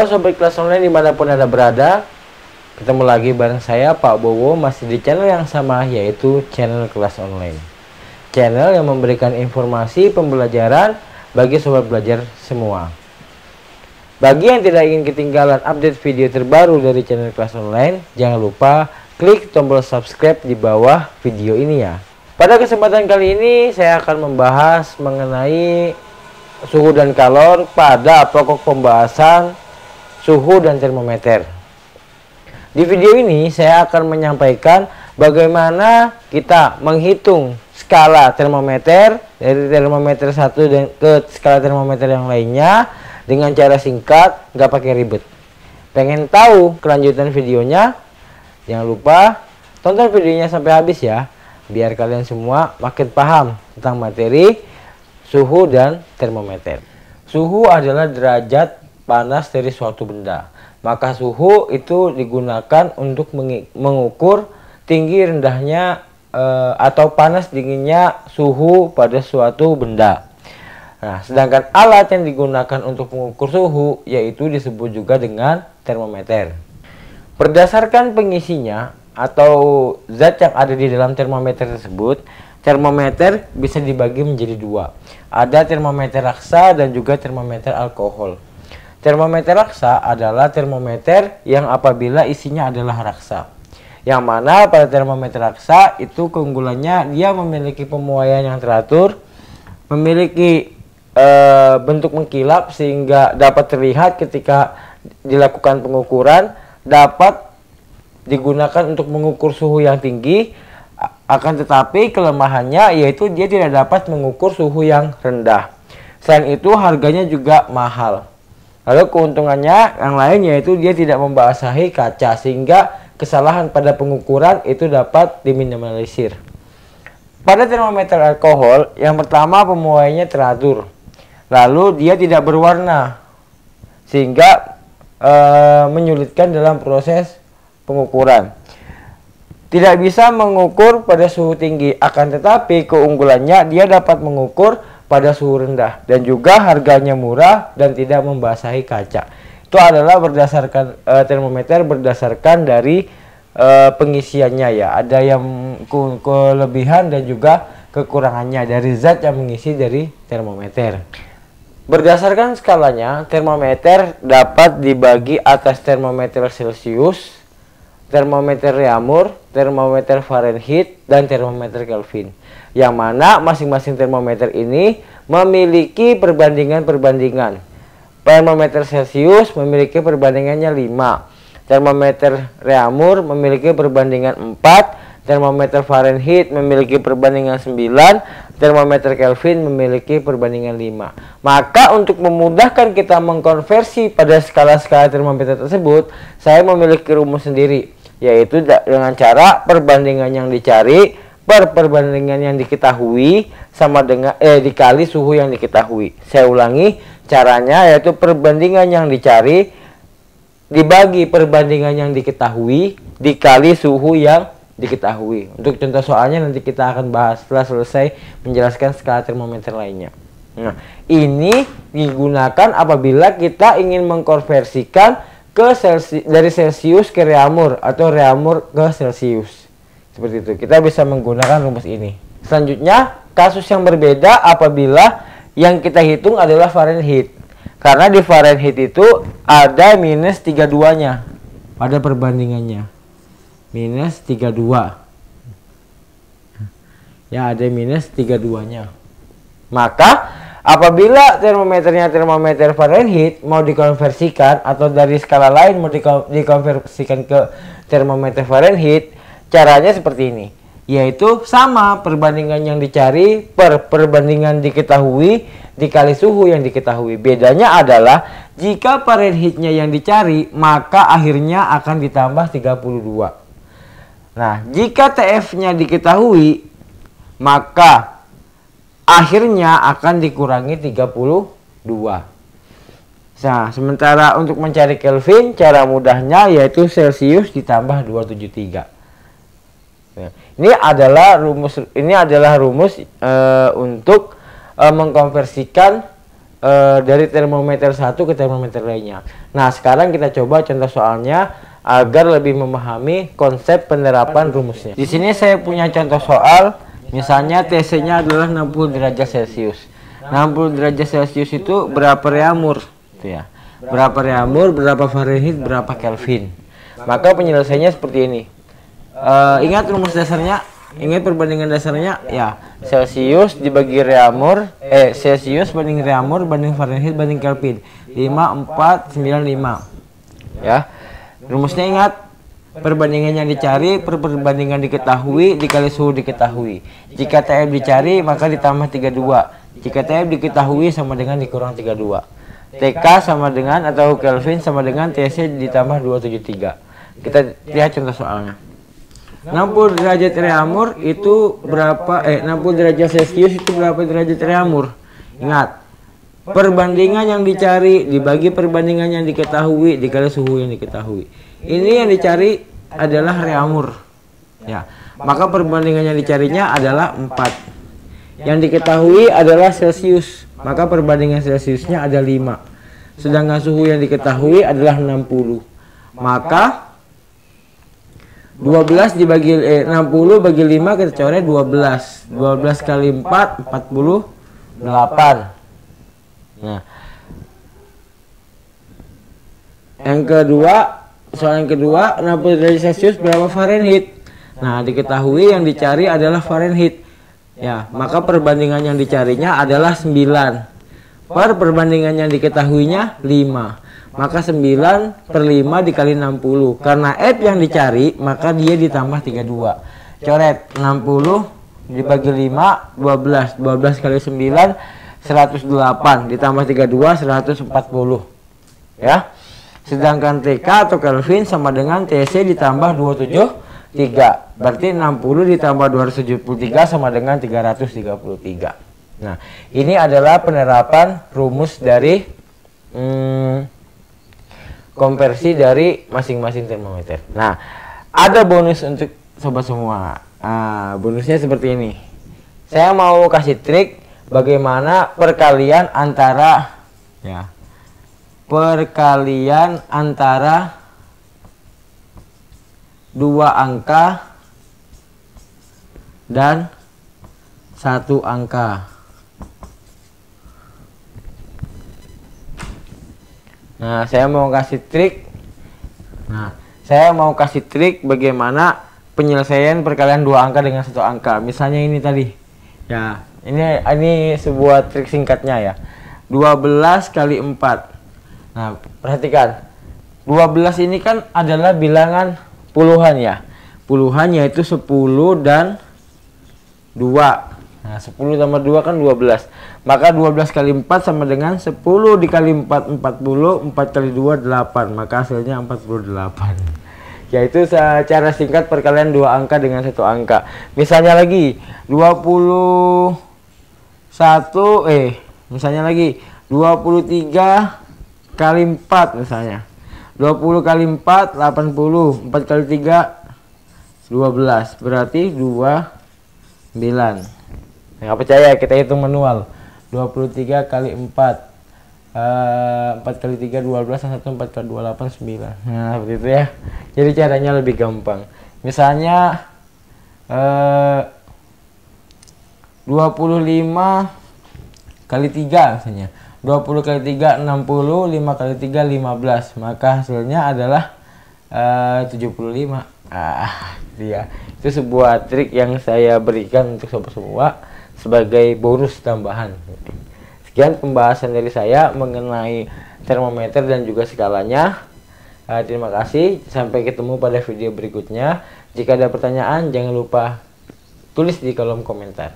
Halo Sobat Kelas Online dimanapun Anda berada. Ketemu lagi bareng saya Pak Bowo, masih di channel yang sama, yaitu channel Kelas Online. Channel yang memberikan informasi pembelajaran bagi sobat belajar semua. Bagi yang tidak ingin ketinggalan update video terbaru dari channel Kelas Online, jangan lupa klik tombol subscribe di bawah video ini ya. Pada kesempatan kali ini saya akan membahas mengenai suhu dan kalor pada pokok pembahasan suhu dan termometer. Di video ini saya akan menyampaikan bagaimana kita menghitung skala termometer dari termometer satu dan ke skala termometer yang lainnya dengan cara singkat, nggak pakai ribet. Pengen tahu kelanjutan videonya? Jangan lupa tonton videonya sampai habis ya, biar kalian semua makin paham tentang materi suhu dan termometer. Suhu adalah derajat panas dari suatu benda. Maka suhu itu digunakan untuk mengukur tinggi rendahnya atau panas dinginnya suhu pada suatu benda. Nah, sedangkan alat yang digunakan untuk mengukur suhu yaitu disebut juga dengan termometer. Berdasarkan pengisinya atau zat yang ada di dalam termometer tersebut, termometer bisa dibagi menjadi dua. Ada termometer raksa dan juga termometer alkohol. Termometer raksa adalah termometer yang apabila isinya adalah raksa. Yang mana pada termometer raksa itu keunggulannya dia memiliki pemuaian yang teratur, memiliki bentuk mengkilap sehingga dapat terlihat ketika dilakukan pengukuran, dapat digunakan untuk mengukur suhu yang tinggi. Akan tetapi kelemahannya yaitu dia tidak dapat mengukur suhu yang rendah. Selain itu harganya juga mahal. Lalu keuntungannya yang lain yaitu dia tidak membasahi kaca sehingga kesalahan pada pengukuran itu dapat diminimalisir. Pada termometer alkohol yang pertama pemuaiannya teratur. Lalu dia tidak berwarna sehingga menyulitkan dalam proses pengukuran. Tidak bisa mengukur pada suhu tinggi, akan tetapi keunggulannya dia dapat mengukur pada suhu rendah dan juga harganya murah dan tidak membasahi kaca. Itu adalah berdasarkan termometer berdasarkan dari pengisiannya ya. Ada yang kelebihan dan juga kekurangannya dari zat yang mengisi dari termometer. Berdasarkan skalanya, termometer dapat dibagi atas termometer Celcius, termometer Reaumur, termometer Fahrenheit, dan termometer Kelvin. Yang mana masing-masing termometer ini memiliki perbandingan-perbandingan. Termometer Celcius memiliki perbandingannya 5. Termometer Reaumur memiliki perbandingan 4. Termometer Fahrenheit memiliki perbandingan 9. Termometer Kelvin memiliki perbandingan 5. Maka untuk memudahkan kita mengkonversi pada skala-skala termometer tersebut, saya memiliki rumus sendiri, yaitu dengan cara perbandingan yang dicari per perbandingan yang diketahui sama dengan dikali suhu yang diketahui. Saya ulangi caranya, yaitu perbandingan yang dicari dibagi perbandingan yang diketahui dikali suhu yang diketahui. Untuk contoh soalnya nanti kita akan bahas setelah selesai menjelaskan skala termometer lainnya. Nah, ini digunakan apabila kita ingin mengkonversikan dari Celcius ke Reaumur atau Reaumur ke Celcius. Seperti itu. Kita bisa menggunakan rumus ini. Selanjutnya, kasus yang berbeda apabila yang kita hitung adalah Fahrenheit. Karena di Fahrenheit itu ada minus 32-nya pada perbandingannya. Minus 32. Ya, ada minus 32-nya. Maka apabila termometernya termometer Fahrenheit mau dikonversikan atau dari skala lain mau dikonversikan ke termometer Fahrenheit, caranya seperti ini, yaitu sama perbandingan yang dicari per perbandingan diketahui dikali suhu yang diketahui. Bedanya adalah jika Fahrenheitnya yang dicari, maka akhirnya akan ditambah 32. Nah, jika TF-nya diketahui, maka akhirnya akan dikurangi 32. Nah, sementara untuk mencari Kelvin, cara mudahnya yaitu Celcius ditambah 273. Ini adalah rumus untuk mengkonversikan dari termometer satu ke termometer lainnya. Nah, sekarang kita coba contoh soalnya agar lebih memahami konsep penerapan rumusnya. Di sini saya punya contoh soal, misalnya TC-nya adalah 60 derajat Celcius. 60 derajat Celcius itu berapa reaumur? Itu ya. Berapa reaumur, berapa Fahrenheit, berapa Kelvin. Maka penyelesaiannya seperti ini. Ingat rumus dasarnya? Ingat perbandingan dasarnya ya, Celsius dibagi reaumur, Celsius banding reaumur banding Fahrenheit banding Kelvin, 5 4 9 5 ya. Rumusnya ingat, perbandingan yang dicari per perbandingan diketahui dikali suhu diketahui. Jika TF dicari maka ditambah 32, jika TF diketahui sama dengan dikurang 32. TK sama dengan atau Kelvin sama dengan TC ditambah 273. Kita lihat contoh soalnya. 60 derajat reaumur itu berapa 60 derajat Celcius itu berapa derajat reaumur? Ingat, perbandingan yang dicari dibagi perbandingan yang diketahui dikali suhu yang diketahui. Ini yang dicari adalah reaumur. Ya, maka perbandingan yang dicarinya adalah 4. Yang diketahui adalah Celsius, maka perbandingan Celsiusnya ada 5. Sedangkan suhu yang diketahui adalah 60. Maka 12 dibagi 60 bagi 5 kita coret 12. 12 kali 4 48. Nah, yang kedua, soal yang kedua, 60 derajat Celcius berapa Fahrenheit? Nah, diketahui yang dicari adalah Fahrenheit. Ya, maka perbandingan yang dicarinya adalah 9. Per perbandingan yang diketahuinya 5. Maka 9 per 5 dikali 60. Karena F yang dicari, maka dia ditambah 32. Coret 60 dibagi 5, 12. 12 kali 9, 108. Ditambah 32, 140. Ya. Sedangkan TK atau Kelvin sama dengan TC ditambah 273. Berarti 60 ditambah 273 sama dengan 333. Nah, ini adalah penerapan rumus dari konversi dari masing-masing termometer. Nah, ada bonus untuk sobat semua. Bonusnya seperti ini. Saya mau kasih trik bagaimana perkalian antara dua angka dan satu angka. Nah, saya mau kasih trik bagaimana penyelesaian perkalian dua angka dengan satu angka. Misalnya ini tadi. Ya, ini sebuah trik singkatnya ya. 12 kali 4. Nah, perhatikan. 12 ini kan adalah bilangan puluhan ya. Puluhan yaitu 10 dan 2. Nah, 10 tambah 2 kan 12. Maka 12 kali 4 sama dengan 10 dikali 4, 40. 4 kali 2, 8. Maka hasilnya 48. Yaitu secara singkat perkalian dua angka dengan satu angka. Misalnya lagi 23 kali 4 misalnya. 20 kali 4, 80. 4 kali 3, 12. Berarti 29. Nggak percaya, kita hitung manual. 23 kali 4, 4 kali 3 12, 1 4 kali 2 8 9. Nah, seperti itu ya. Jadi caranya lebih gampang. Misalnya 25 kali 3 misalnya. 20 kali 3 60, 5 kali 3 15. Maka hasilnya adalah 75. Iya. Itu sebuah trik yang saya berikan untuk sobat semua sebagai bonus tambahan. Sekian pembahasan dari saya mengenai termometer dan juga skalanya. Terima kasih. Sampai ketemu pada video berikutnya. Jika ada pertanyaan jangan lupa tulis di kolom komentar.